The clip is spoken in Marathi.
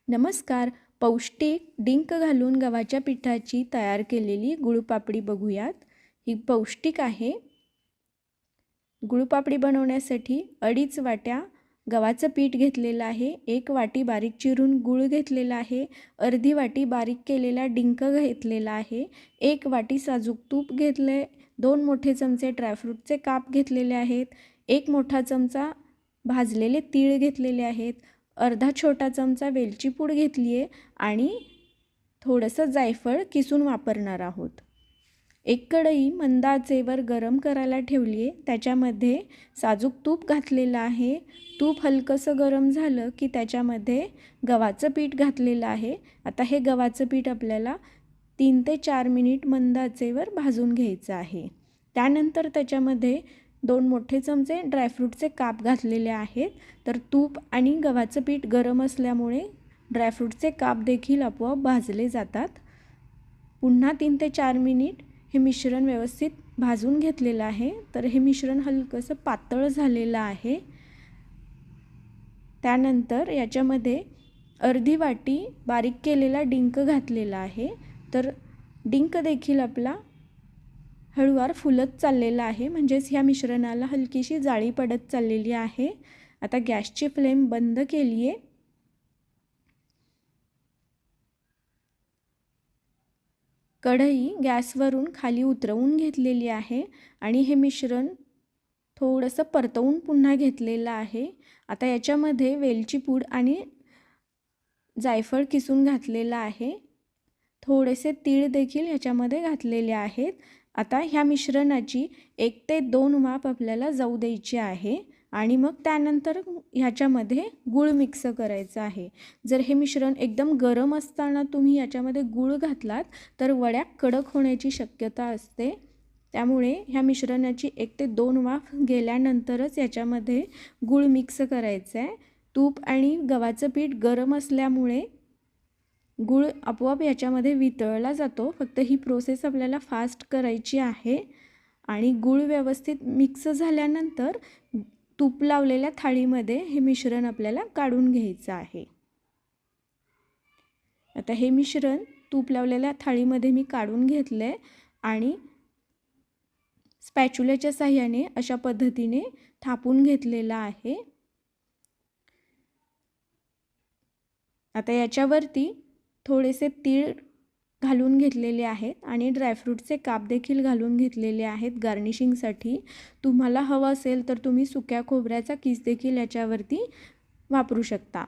नमस्कार. पौष्टिक डिंक घालून गव्हाच्या पिठाची तयार केलेली गुळपापडी बघूयात. ही पौष्टिक आहे. गुळपापडी बनवण्यासाठी 2.5 वाट्या गव्हाचं पीठ घेतलेलं आहे, 1 वाटी बारीक चिरून गूळ घेतलेला आहे, अर्धी वाटी बारीक केलेला डिंक घेतलेला आहे, 1 वाटी साजूक तूप घेतले, 2 मोठे चमचे ड्रायफ्रूटचे काप घेतलेले आहेत, 1 मोठा चमचा भाजलेले तीळ घेतलेले आहेत, अर्धा छोटा चमचा वेलची पूड घेतली आहे आणि थोडंसं जायफळ किसून वापरणार आहोत. एक कढई मंद आचेवर गरम करायला ठेवली आहे. त्याच्यामध्ये साजूक तूप घातलेलं आहे. तूप हलकंसं गरम झालं की त्याच्यामध्ये गव्हाचं पीठ घातलेलं आहे. आता हे गव्हाचं पीठ आपल्याला 3 ते 4 मिनिट मंद आचेवर भाजून घ्यायचं आहे. त्यानंतर त्याच्यामध्ये 2 मोठे चमचे ड्रायफ्रूटचे काप घातलेले आहेत. तर तूप आणि गव्हाचं पीठ गरम असल्यामुळे ड्रायफ्रूटचे काप देखील आपोआप भाजले जातात. पुन्हा 3 ते 4 मिनिट हे मिश्रण व्यवस्थित भाजून घेतलेलं आहे. तर हे मिश्रण हलकंसं पातळ झालेलं आहे. त्यानंतर याच्यामध्ये अर्धी वाटी बारीक केलेला डिंक घातलेला आहे. तर डिंक देखील आपला हळूवार फुलत चाललेला आहे, म्हणजेच ह्या मिश्रणाला हलकीशी जाळी पडत चाललेली आहे. आता गॅसची फ्लेम बंद केली आहे. कढई गॅसवरून खाली उतरवून घेतलेली आहे आणि हे मिश्रण थोडंसं परतवून पुन्हा घेतलेलं आहे. आता याच्यामध्ये वेलची पूड आणि जायफळ किसून घातलेलं आहे. थोडेसे तीळ देखील ह्याच्यामध्ये घातलेले आहेत. आता ह्या मिश्रणाची 1 ते 2 वाफ आपल्याला जाऊ द्यायची आहे आणि मग त्यानंतर ह्याच्यामध्ये गूळ मिक्स करायचं आहे. जर हे मिश्रण एकदम गरम असताना तुम्ही याच्यामध्ये गूळ घातलात तर वड्या कडक होण्याची शक्यता असते. त्यामुळे ह्या मिश्रणाची 1 ते 2 वाफ गेल्यानंतरच याच्यामध्ये गूळ मिक्स करायचं आहे. तूप आणि गव्हाचं पीठ गरम असल्यामुळे गूळ आपोआप याच्यामध्ये वितळला जातो. फक्त ही प्रोसेस आपल्याला फास्ट करायची आहे. आणि गूळ व्यवस्थित मिक्स झाल्यानंतर तूप लावलेल्या थाळीमध्ये हे मिश्रण आपल्याला काढून घ्यायचं आहे. आता हे मिश्रण तूप लावलेल्या थाळीमध्ये मी काढून घेतलं आहे आणि स्पॅच्युलाच्या साहाय्याने अशा पद्धतीने थापून घेतलेलं आहे. आता याच्यावरती थोडेसे तीळ घालून घेतलेले आहेत आणि ड्रायफ्रूटचे काप देखील घालून घेतलेले आहेत गार्निशिंगसाठी. तुम्हाला हवं असेल तर तुम्ही सुक्या खोबऱ्याचा किस देखील याच्यावरती वापरू शकता.